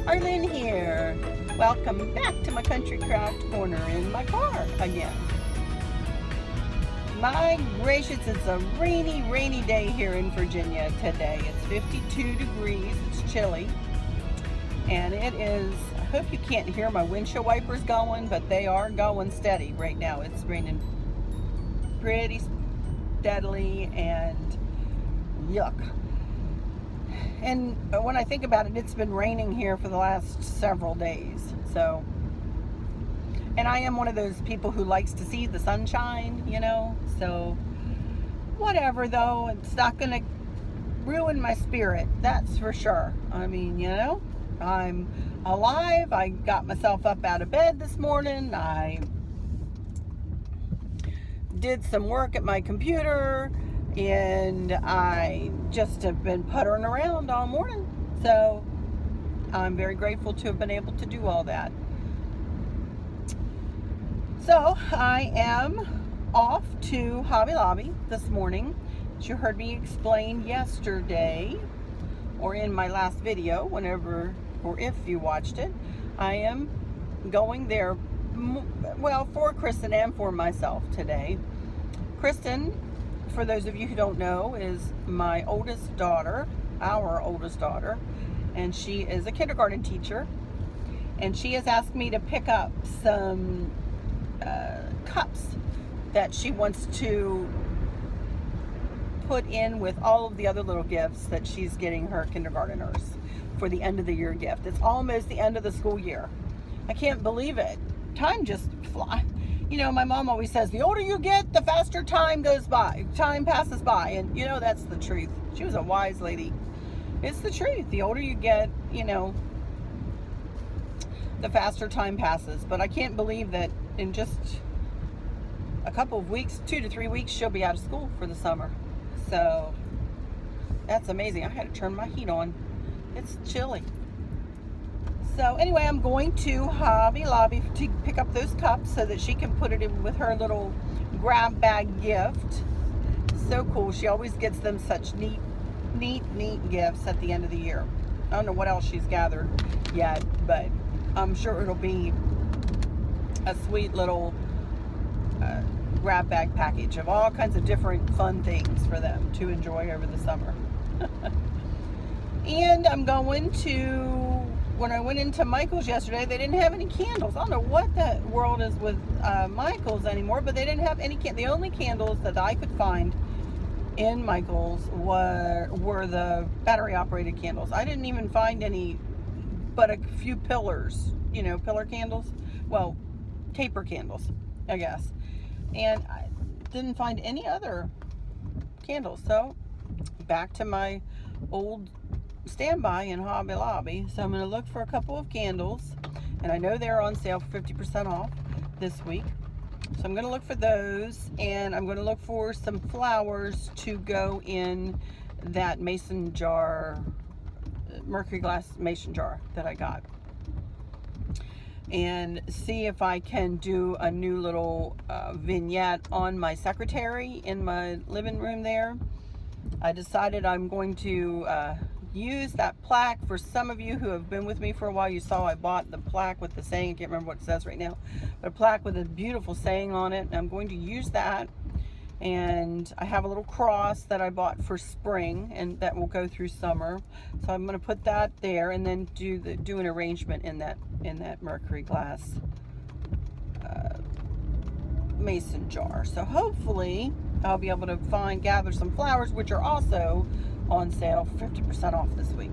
Arlene here. Welcome back to my Country Craft Corner in my car again. My gracious, it's a rainy day here in Virginia today. It's 52 degrees, it's chilly, and it is, I hope you can't hear my windshield wipers going, but they are going steady right now. It's raining pretty steadily, and yuck. And when I think about it, it's been raining here for the last several days. So, and I am one of those people who likes to see the sunshine, you know. So, whatever though, it's not going to ruin my spirit, that's for sure. I mean, you know, I'm alive. I got myself up out of bed this morning. I did some work at my computer, and I just have been puttering around all morning. So I'm very grateful to have been able to do all that. So I am off to Hobby Lobby this morning. As you heard me explain yesterday, or in my last video, whenever or if you watched it, I am going there, well, for Kristen and for myself today. Kristen, for those of you who don't know, is my oldest daughter, our oldest daughter, and she is a kindergarten teacher, and she has asked me to pick up some cups that she wants to put in with all of the other little gifts that she's getting her kindergarteners for the end of the year gift. It's almost the end of the school year. I can't believe it. Time just flies. You know, my mom always says, the older you get, the faster time goes by, time passes by. And, you know, that's the truth. She was a wise lady. It's the truth. The older you get, you know, the faster time passes. But I can't believe that in just a couple of weeks, 2 to 3 weeks, she'll be out of school for the summer. So, that's amazing. I had to turn my heat on. It's chilly. So anyway, I'm going to Hobby Lobby to pick up those cups so that she can put it in with her little grab bag gift. So cool. She always gets them such neat gifts at the end of the year. I don't know what else she's gathered yet, but I'm sure it'll be a sweet little grab bag package of all kinds of different fun things for them to enjoy over the summer. And I'm going to, when I went into Michael's yesterday, they didn't have any candles. I don't know what the world is with Michael's anymore, but they didn't have any the only candles that I could find in Michael's were the battery operated candles. I didn't even find any but a few pillars, you know, pillar candles. Well, taper candles, I guess. And I didn't find any other candles. So back to my old standby in Hobby Lobby. So I'm going to look for a couple of candles, and I know they're on sale for 50% off this week. So I'm going to look for those, and I'm going to look for some flowers to go in that mason jar, Mercury glass mason jar that I got, and see if I can do a new little vignette on my secretary in my living room there. I decided I'm going to use that plaque. For some of you who have been with me for a while, you saw I bought the plaque with the saying, I can't remember what it says right now, but a plaque with a beautiful saying on it. And I'm going to use that, and I have a little cross that I bought for spring, and that will go through summer. So I'm going to put that there, and then do an arrangement in that Mercury glass mason jar. So hopefully I'll be able to gather some flowers, which are also on sale for 50% off this week.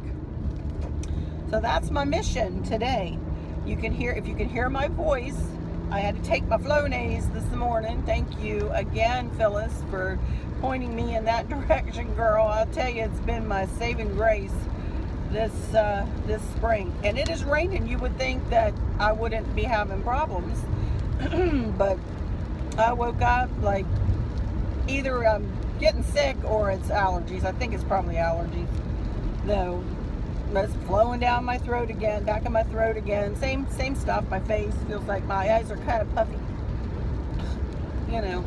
So that's my mission today. If you can hear my voice, I had to take my Flonase this morning. Thank you again, Phyllis, for pointing me in that direction, girl. I'll tell you, it's been my saving grace this spring. And it is raining. You would think that I wouldn't be having problems, but I woke up like either I'm getting sick or it's allergies. I think it's probably allergies, though. It's flowing down my throat again, back of my throat again. Same stuff. My face feels like my eyes are kind of puffy. You know,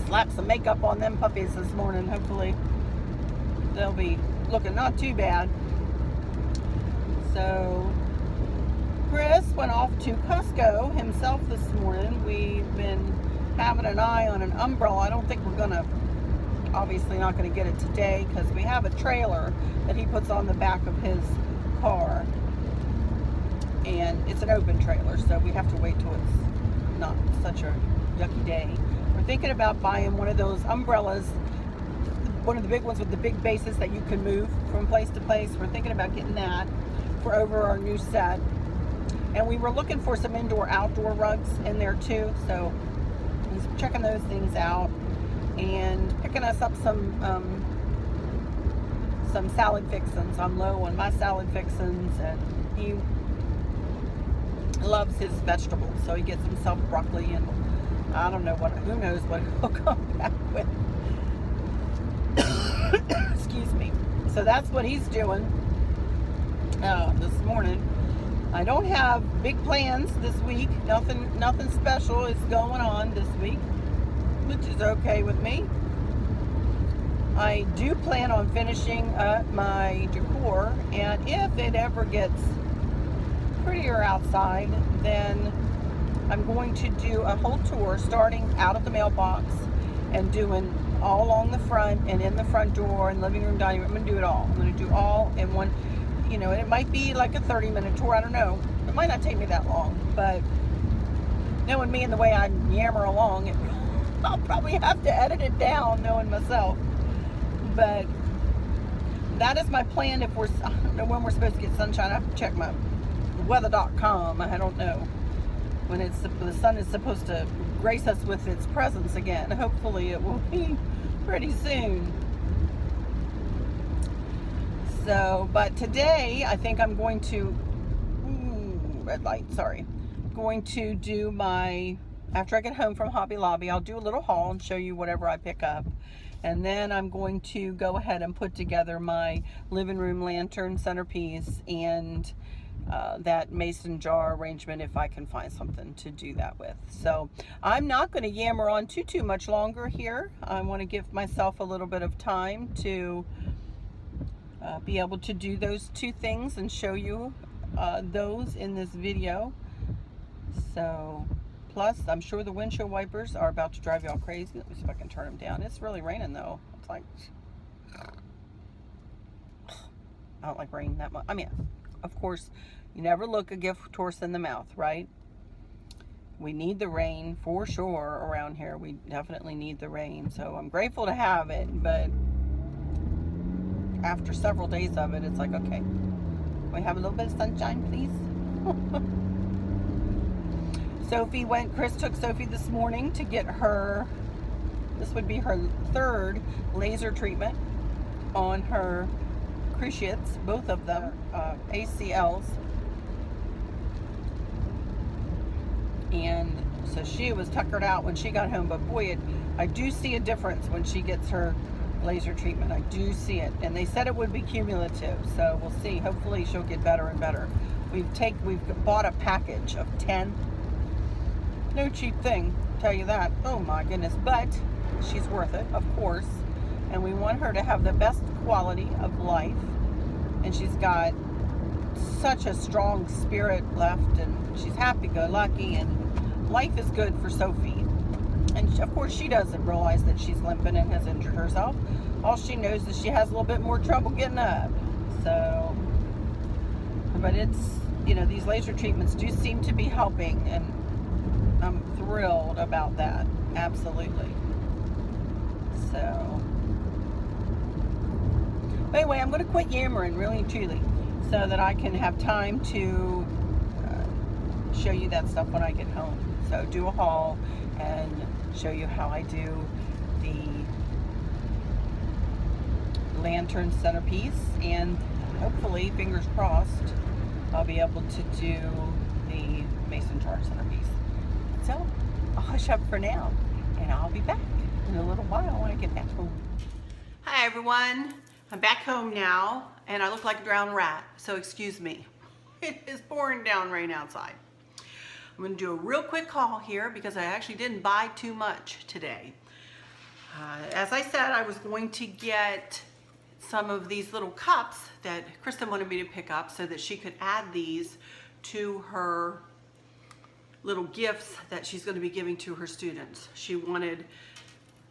slapped some makeup on them puppies this morning. Hopefully they'll be looking not too bad. So Chris went off to Costco himself this morning. We've been having an eye on an umbrella. I don't think we're gonna, obviously not gonna get it today because we have a trailer that he puts on the back of his car, and it's an open trailer, so we have to wait till it's not such a yucky day. We're thinking about buying one of those umbrellas, one of the big ones with the big bases that you can move from place to place. We're thinking about getting that for over our new set. And we were looking for some indoor-outdoor rugs in there too, so he's checking those things out and picking us up some salad fixins. I'm low on my salad fixins, and he loves his vegetables, so he gets himself broccoli, and I don't know what, who knows what he'll come back with. Excuse me. So that's what he's doing this morning. I don't have big plans this week. Nothing special is going on this week, which is okay with me. I do plan on finishing up my decor, and if it ever gets prettier outside, then I'm going to do a whole tour starting out of the mailbox and doing all along the front and in the front door and living room, dining room. I'm going to do it all. I'm going to do all in one, and it might be like a 30-minute tour. I don't know. It might not take me that long, but knowing me and the way I yammer along, I'll probably have to edit it down, knowing myself. But that is my plan. I don't know when we're supposed to get sunshine. I have to check my weather.com. I don't know when the sun is supposed to grace us with its presence again. Hopefully it will be pretty soon. So, but today I think I'm going to, red light, sorry. Going to do after I get home from Hobby Lobby, I'll do a little haul and show you whatever I pick up. And then I'm going to go ahead and put together my living room lantern centerpiece and that mason jar arrangement, if I can find something to do that with. So I'm not going to yammer on too much longer here. I want to give myself a little bit of time to be able to do those two things and show you those in this video. So plus, I'm sure the windshield wipers are about to drive y'all crazy. Let me see if I can turn them down. It's really raining though. It's like, I don't like rain that much. I mean, of course, you never look a gift horse in the mouth, right? We need the rain for sure around here. We definitely need the rain. So I'm grateful to have it, but after several days of it, it's like, okay, can we have a little bit of sunshine, please? Chris took Sophie this morning to get her, this would be her third laser treatment on her cruciates, both of them, ACLs. And so she was tuckered out when she got home, but boy, I do see a difference when she gets her laser treatment. I do see it, and they said it would be cumulative, so we'll see. Hopefully she'll get better and better. We've bought a package of 10. No cheap thing, tell you that. Oh my goodness, but she's worth it, of course. And we want her to have the best quality of life. And she's got such a strong spirit left, and she's happy-go-lucky, and life is good for Sophie. And of course she doesn't realize that she's limping and has injured herself. All she knows is she has a little bit more trouble getting up. So, but it's, these laser treatments do seem to be helping, and I'm thrilled about that. Absolutely. So, but anyway, I'm going to quit yammering really and truly so that I can have time to show you that stuff when I get home. So do a haul and show you how I do the lantern centerpiece, and hopefully, fingers crossed, I'll be able to do the mason jar centerpiece. So I'll hush up for now, and I'll be back in a little while when I get back home. Hi everyone, I'm back home now, and I look like a drowned rat, so excuse me. It is pouring down rain outside. I'm going to do a real quick haul here because I actually didn't buy too much today. As I said, I was going to get some of these little cups that Kristen wanted me to pick up so that she could add these to her little gifts that she's going to be giving to her students. She wanted,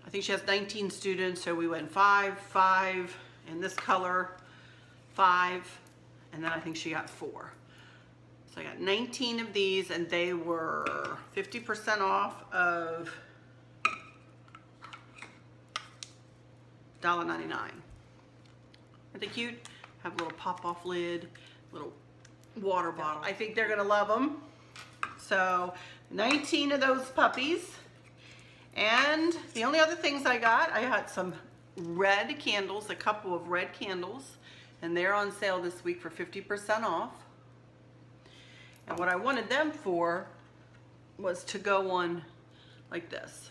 I think she has 19 students, so we went 5, 5 in this color, 5, and then I think she got 4. So I got 19 of these, and they were 50% off of $1.99. Aren't they cute? Have a little pop-off lid, little water bottle. I think they're gonna love them. So 19 of those puppies. And the only other things I got some red candles, a couple of red candles, and they're on sale this week for 50% off. And what I wanted them for was to go on like this.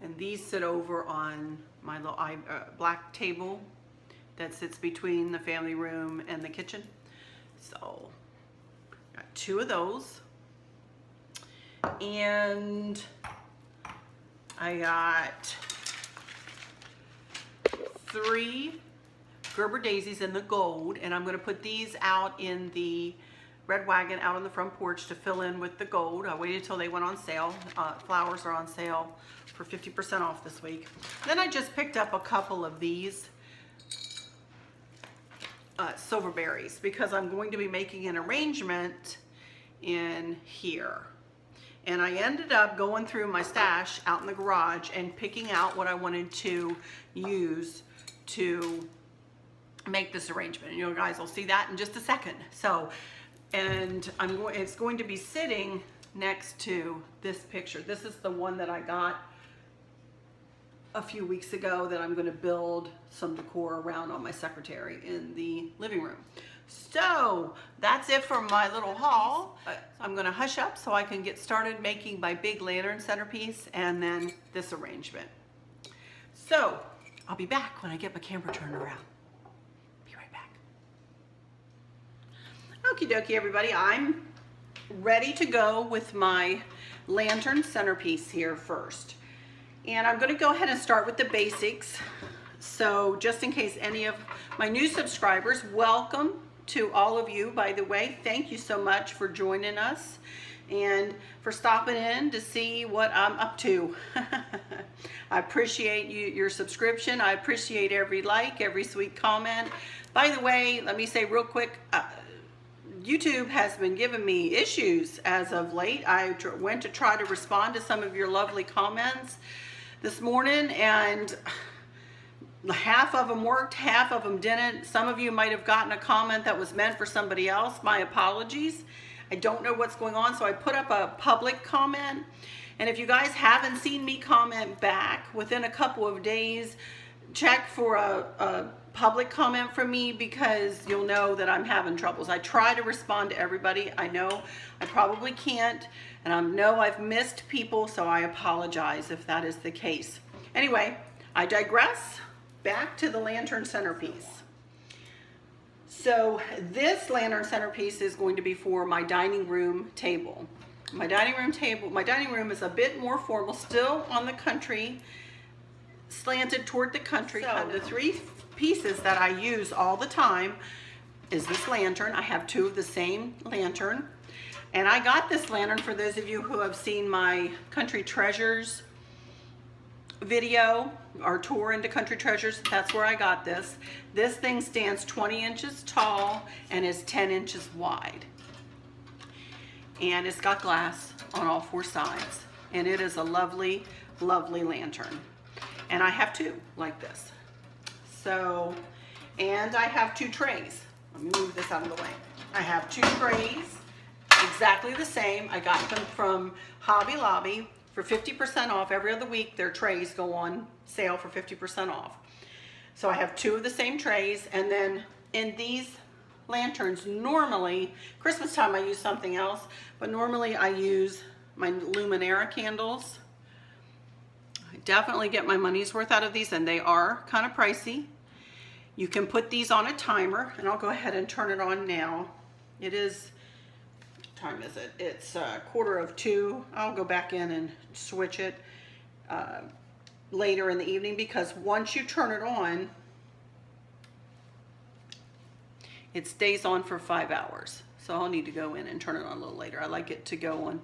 And these sit over on my little black table that sits between the family room and the kitchen. So, got 2 of those. And I got 3 Gerber daisies in the gold, and I'm going to put these out in the red wagon out on the front porch to fill in with the gold. I waited till they went on sale. Flowers are on sale for 50% off this week. Then I just picked up a couple of these silver berries because I'm going to be making an arrangement in here. And I ended up going through my stash out in the garage and picking out what I wanted to use to make this arrangement. And you guys will see that in just a second. So, and it's going to be sitting next to this picture. This is the one that I got a few weeks ago that I'm going to build some decor around on my secretary in the living room. So that's it for my little haul. I'm going to hush up so I can get started making my big lantern centerpiece and then this arrangement. So I'll be back when I get my camera turned around. Be right back. Okie dokie, everybody. I'm ready to go with my lantern centerpiece here first. And I'm going to go ahead and start with the basics. So just in case any of my new subscribers, welcome to all of you, by the way. Thank you so much for joining us and for stopping in to see what I'm up to. I appreciate your subscription. I appreciate every like, every sweet comment. By the way, let me say real quick, YouTube has been giving me issues as of late. I went to try to respond to some of your lovely comments this morning, and half of them worked, half of them didn't. Some of you might have gotten a comment that was meant for somebody else. My apologies. I don't know what's going on, so I put up a public comment. And if you guys haven't seen me comment back within a couple of days, check for a public comment from me, because you'll know that I'm having troubles. I try to respond to everybody. I know I probably can't, and I know I've missed people, so I apologize if that is the case. Anyway, I digress. Back to the lantern centerpiece. So this lantern centerpiece is going to be for my dining room table. My dining room is a bit more formal, still on the country, slanted toward the country. So the 3 pieces that I use all the time is this lantern. I have 2 of the same lantern. And I got this lantern, for those of you who have seen my Country Treasures video, our tour into Country Treasures, that's where I got this. This thing stands 20 inches tall and is 10 inches wide. And it's got glass on all 4 sides. And it is a lovely, lovely lantern. And I have 2 like this. So, and I have 2 trays. Let me move this out of the way. I have 2 trays, exactly the same. I got them from Hobby Lobby for 50% off. Every other week their trays go on sale for 50% off. So I have 2 of the same trays, and then in these lanterns, normally, Christmas time I use something else, but normally I use my Luminara candles. I definitely get my money's worth out of these, and they are kind of pricey. You can put these on a timer, and I'll go ahead and turn it on now. It is, what time is it? It's 1:45. I'll go back in and switch it later in the evening, because once you turn it on, it stays on for 5 hours. So I'll need to go in and turn it on a little later. I like it to go on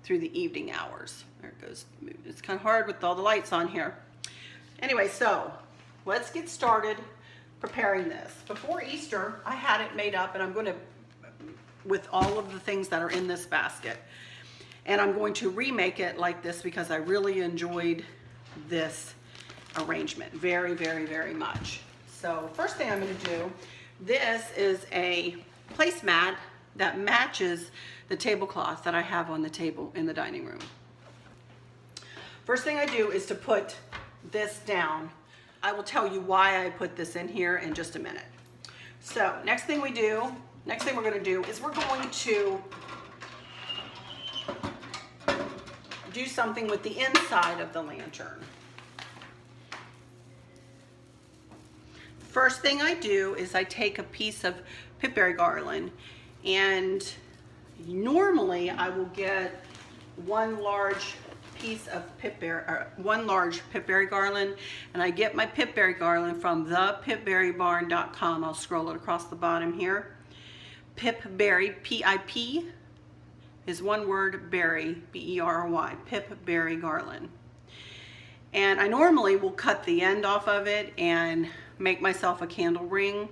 through the evening hours. There it goes. It's kind of hard with all the lights on here. Anyway, so let's get started preparing this. Before Easter, I had it made up, and I'm going to, with all of the things that are in this basket, and I'm going to remake it like this because I really enjoyed this arrangement very, very, very much. So first thing I'm going to do, this is a placemat that matches the tablecloth that I have on the table in the dining room. First thing I do is to put this down. I will tell you why I put this in here in just a minute. So next thing we're going to do is we're going to do something with the inside of the lantern. First thing I do is I take a piece of pipberry garland, and normally I will get one large piece of one large pipberry garland, and I get my pipberry garland from thepipberrybarn.com. I'll scroll it across the bottom here. Pipberry, P-I-P is one word, berry, B-E-R-R-Y, pipberry garland. And I normally will cut the end off of it and make myself a candle ring,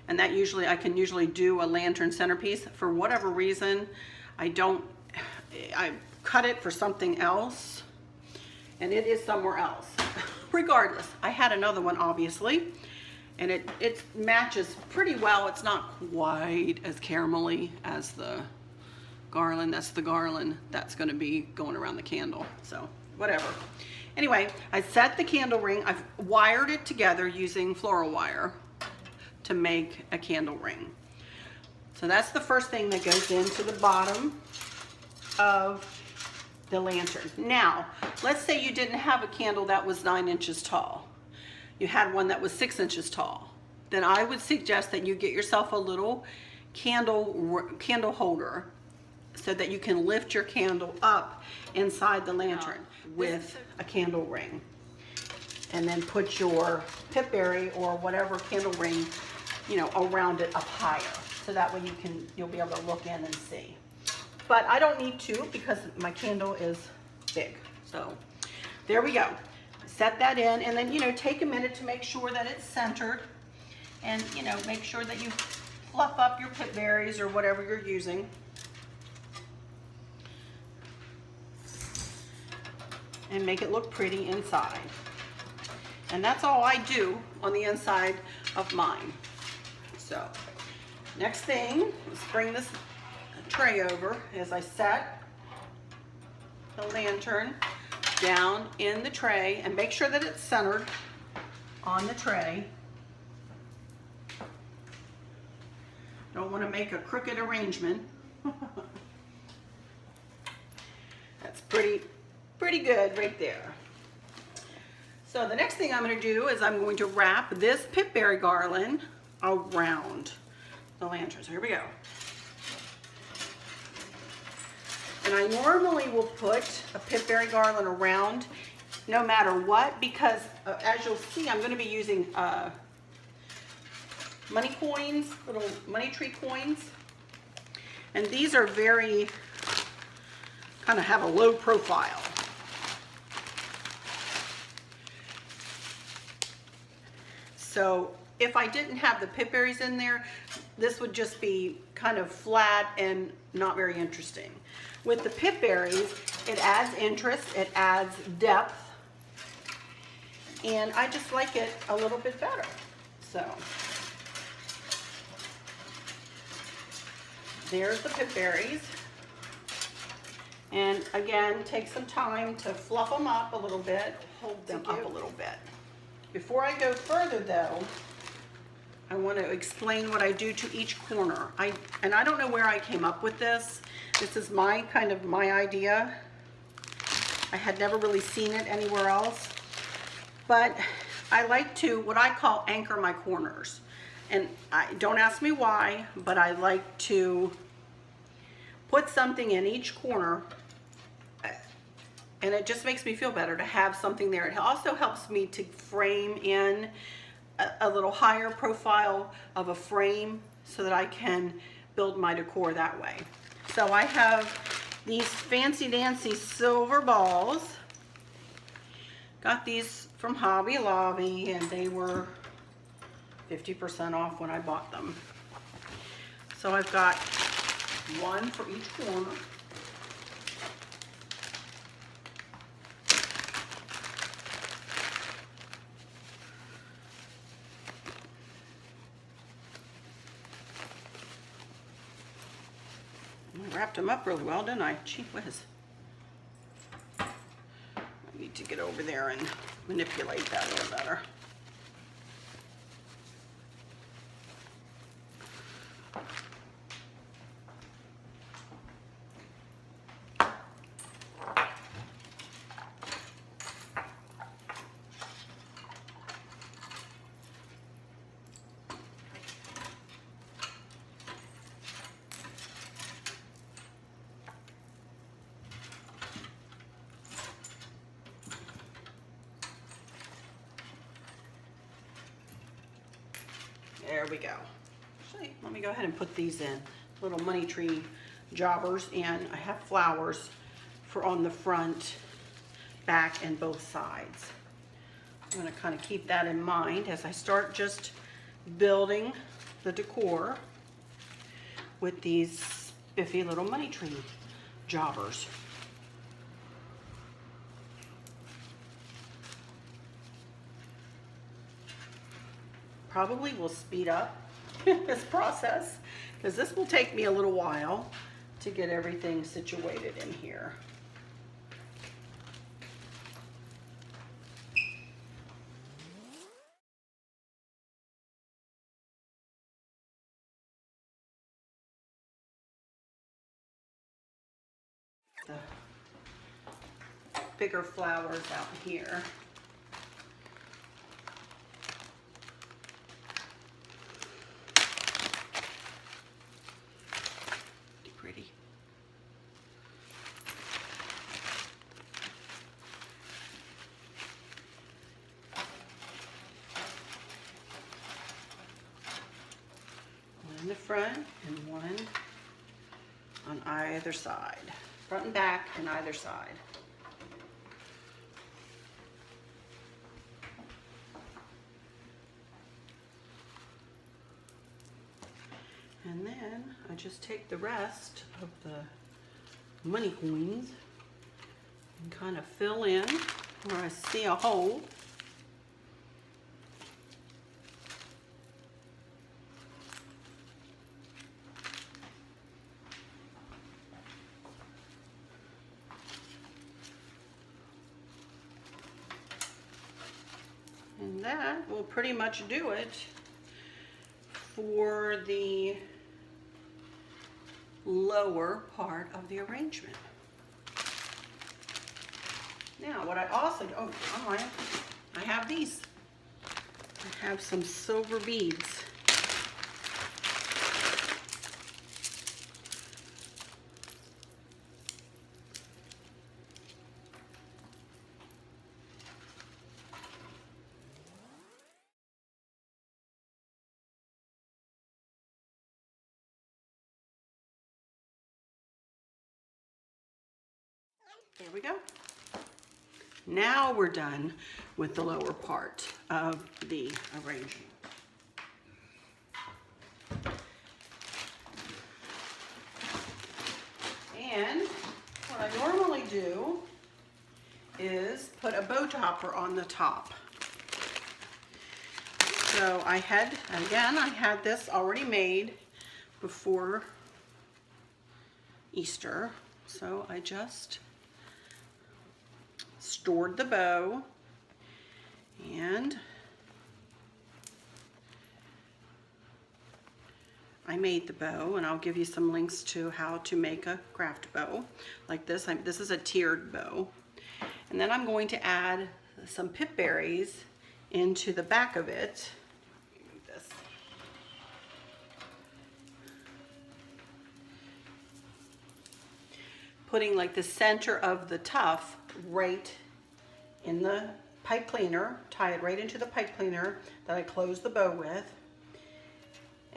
and that I can usually do a lantern centerpiece. For whatever reason, I cut it for something else, and it is somewhere else. Regardless, I had another one obviously, and it matches pretty well. It's not quite as caramelly as the garland. That's the garland that's going to be going around the candle, so whatever. Anyway, I set the candle ring. I've wired it together using floral wire to make a candle ring. So that's the first thing that goes into the bottom of the lantern. Now, let's say you didn't have a candle that was 9 inches tall. You had one that was 6 inches tall. Then I would suggest that you get yourself a little candle holder so that you can lift your candle up inside the lantern with a candle ring, and then put your pipberry or whatever candle ring, around it up higher, so that way you'll be able to look in and see. But I don't need to because my candle is big. So there we go. Set that in, and then take a minute to make sure that it's centered, and make sure that you fluff up your pipberries or whatever you're using. And make it look pretty inside. And that's all I do on the inside of mine. So next thing, let's bring this tray over as I set the lantern down in the tray, and make sure that it's centered on the tray. Don't want to make a crooked arrangement. That's pretty good right there. So the next thing I'm going to do is I'm going to wrap this pipberry garland around the lantern. So here we go. And I normally will put a pipberry garland around no matter what, because as you'll see, I'm going to be using money coins, little money tree coins. And these are very, kind of have a low profile. So if I didn't have the pipberries in there, this would just be kind of flat and not very interesting. With the pipberries, it adds interest, it adds depth, and I just like it a little bit better. So there's the pipberries. And again, take some time to fluff them up a little bit, hold them up a little bit. Before I go further though, I want to explain what I do to each corner. I don't know where I came up with this. This is my idea. I had never really seen it anywhere else. But I like to, what I call, anchor my corners. And don't ask me why, but I like to put something in each corner, and it just makes me feel better to have something there. It also helps me to frame in a little higher profile of a frame so that I can build my decor that way. So I have these fancy dancy silver balls. Got these from Hobby Lobby and they were 50% off when I bought them. So I've got one for each corner. I wrapped them up really well, didn't I? Gee whiz. I need to get over there and manipulate that a little better. There we go. Actually, let me go ahead and put these in. Little money tree jobbers, and I have flowers for on the front, back, and both sides. I'm going to kind of keep that in mind as I start just building the decor with these spiffy little money tree jobbers. Probably will speed up this process because this will take me a little while to get everything situated in here. The bigger flowers out here. In the front and one on either side. Front and back and either side. And then I just take the rest of the money coins and kind of fill in where I see a hole. And that will pretty much do it for the lower part of the arrangement. Now, what I also do, I have these. I have some silver beads. There we go. Now we're done with the lower part of the arrangement. And what I normally do is put a bow topper on the top. So I had this already made before Easter. So I just stored the bow, and I made the bow, and I'll give you some links to how to make a craft bow like this. This is a tiered bow. And then I'm going to add some pip berries into the back of it. Putting like the center of the tuft right in the pipe cleaner, tie it right into the pipe cleaner that I closed the bow with.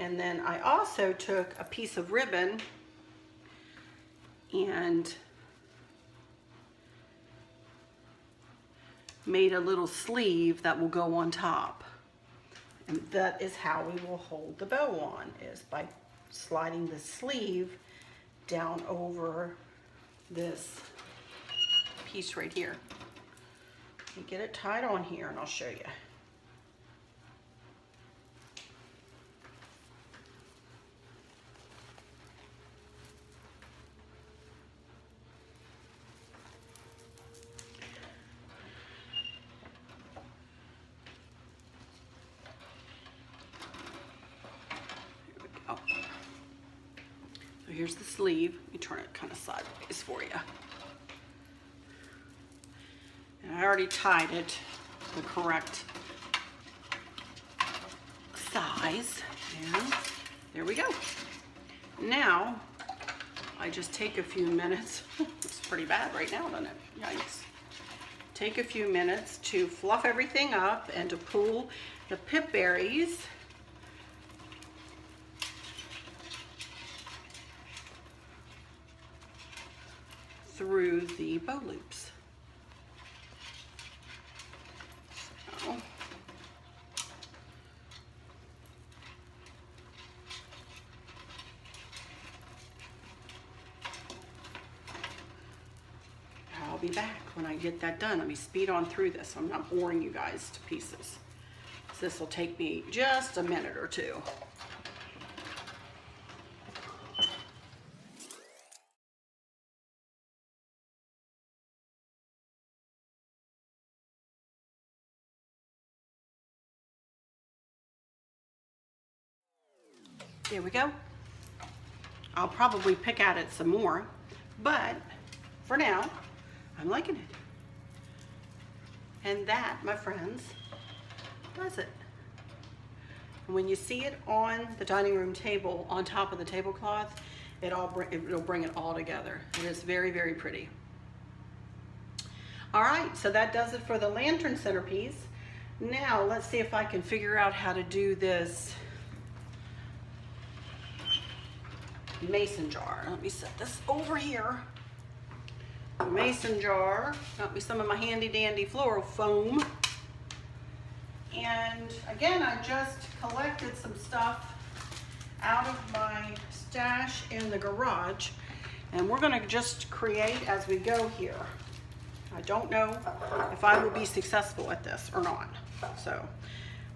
And then I also took a piece of ribbon and made a little sleeve that will go on top. And that is how we will hold the bow on, is by sliding the sleeve down over this piece right here. You get it tied on here and I'll show you. So here's the sleeve. Let me turn it kind of sideways for you. And I already tied it the correct size. And there we go. Now, I just take a few minutes. It's pretty bad right now, doesn't it? Yikes. Take a few minutes to fluff everything up and to pull the pip berries through the bow loops. So, I'll be back when I get that done. Let me speed on through this. I'm not boring you guys to pieces. So this will take me just a minute or two. There we go. I'll probably pick at it some more, but for now, I'm liking it. And that, my friends, does it. And when you see it on the dining room table, on top of the tablecloth, it'll bring it all together. It is very, very pretty. All right, so that does it for the lantern centerpiece. Now, let's see if I can figure out how to do this mason jar. Let me set this over here. Mason jar. Got me some of my handy dandy floral foam. And again, I just collected some stuff out of my stash in the garage. And we're gonna just create as we go here. I don't know if I will be successful at this or not. So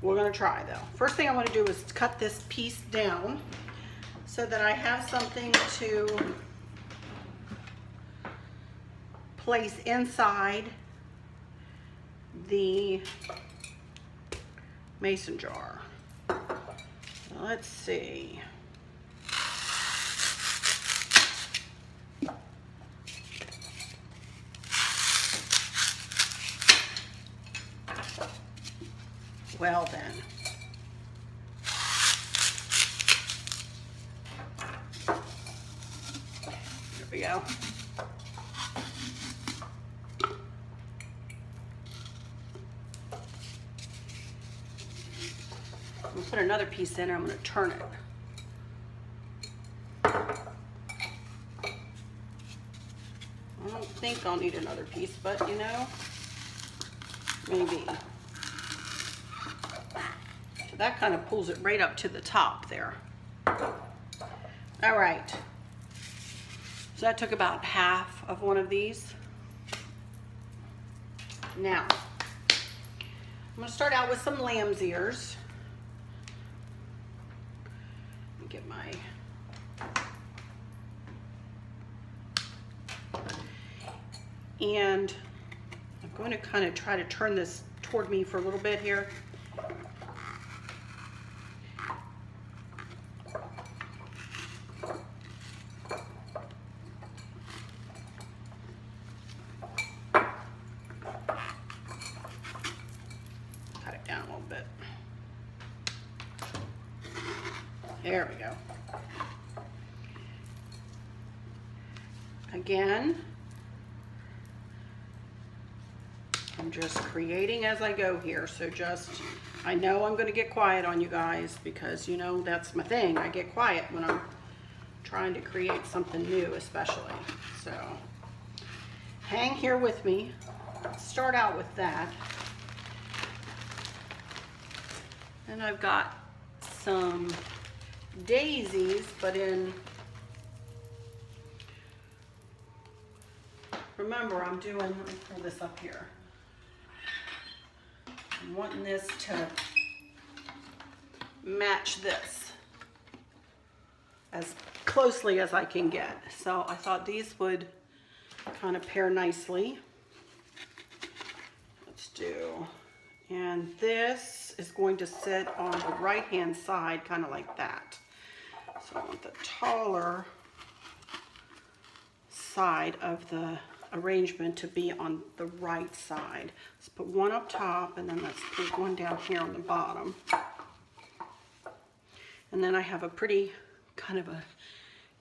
we're gonna try though. First thing I wanna do is cut this piece down so that I have something to place inside the mason jar. Let's see. Well then. There we go. I'm gonna put another piece in and I'm gonna turn it. I don't think I'll need another piece, but you know, maybe. So that kind of pulls it right up to the top there. All right. So that took about half of one of these. Now, I'm gonna start out with some lamb's ears. Let me get my, and I'm going to kind of try to turn this toward me for a little bit here. There we go. Again, I'm just creating as I go here, so just I know I'm going to get quiet on you guys because, you know, that's my thing. I get quiet when I'm trying to create something new, especially. So hang here with me. Let's start out with that. And I've got some daisies, but in, remember I'm doing, let me pull this up here. I'm wanting this to match this as closely as I can get. So I thought these would kind of pair nicely. Let's do, and this is going to sit on the right hand side, kind of like that. So I want the taller side of the arrangement to be on the right side. Let's put one up top, and then let's put one down here on the bottom. And then I have a pretty kind of a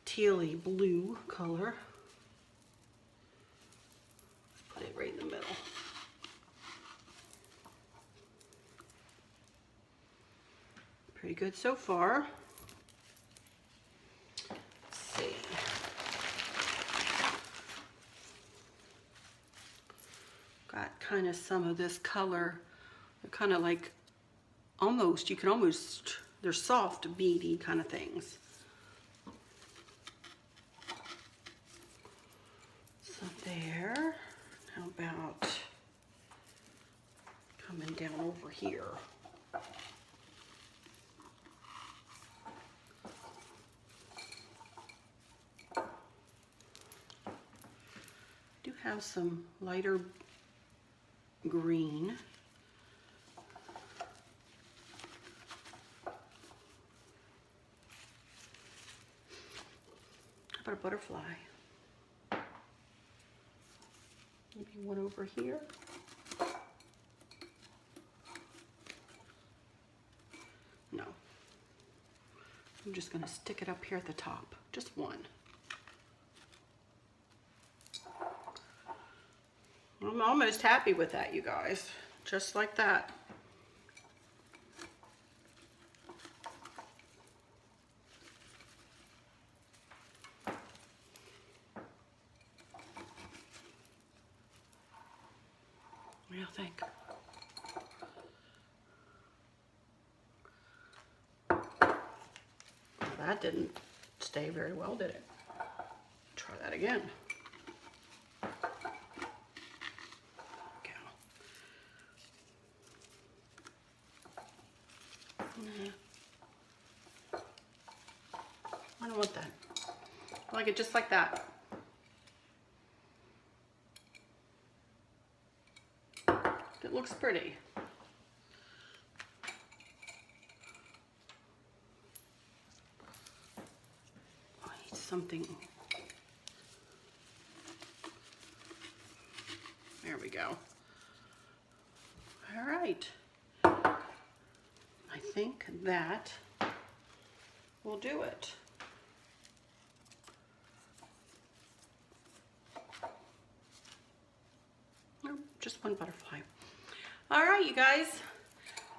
tealy blue color. Let's put it right in the middle. Pretty good so far. Let's see. Got kind of some of this color. They're kind of like almost, you can almost, they're soft, beady kind of things. So there. How about coming down over here? Do have some lighter green. How about a butterfly? Maybe one over here. No. I'm just going to stick it up here at the top. Just one. I'm almost happy with that, you guys. Just like that. What do you think? Well, that didn't stay very well, did it? Try that again. I don't want that. I like it just like that. It looks pretty. I need something. There we go. All right. I think that will do it. Nope, just one butterfly. All right, you guys.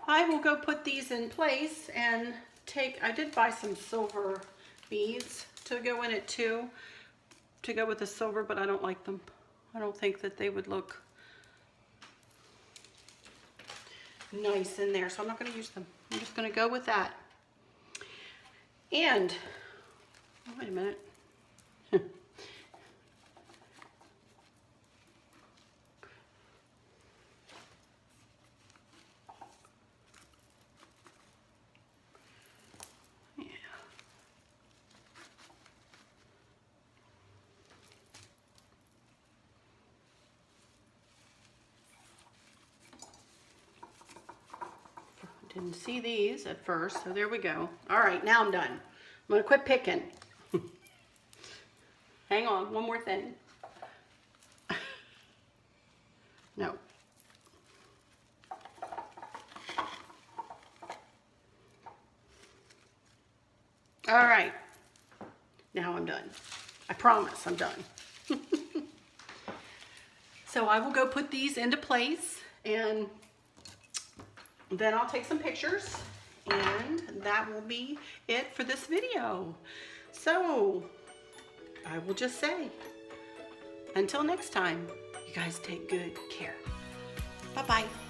I will go put these in place and take, I did buy some silver beads to go in it too, to go with the silver, but I don't like them. I don't think that they would look nice in there, so I'm not going to use them. I'm just going to go with that. And, oh, wait a minute. Didn't see these at first, so there we go. All right, now I'm done. I'm gonna quit picking. Hang on, one more thing. No. All right, now I'm done. I promise I'm done. So I will go put these into place, and then I'll take some pictures, and that will be it for this video. So I will just say, until next time, you guys take good care. Bye-bye.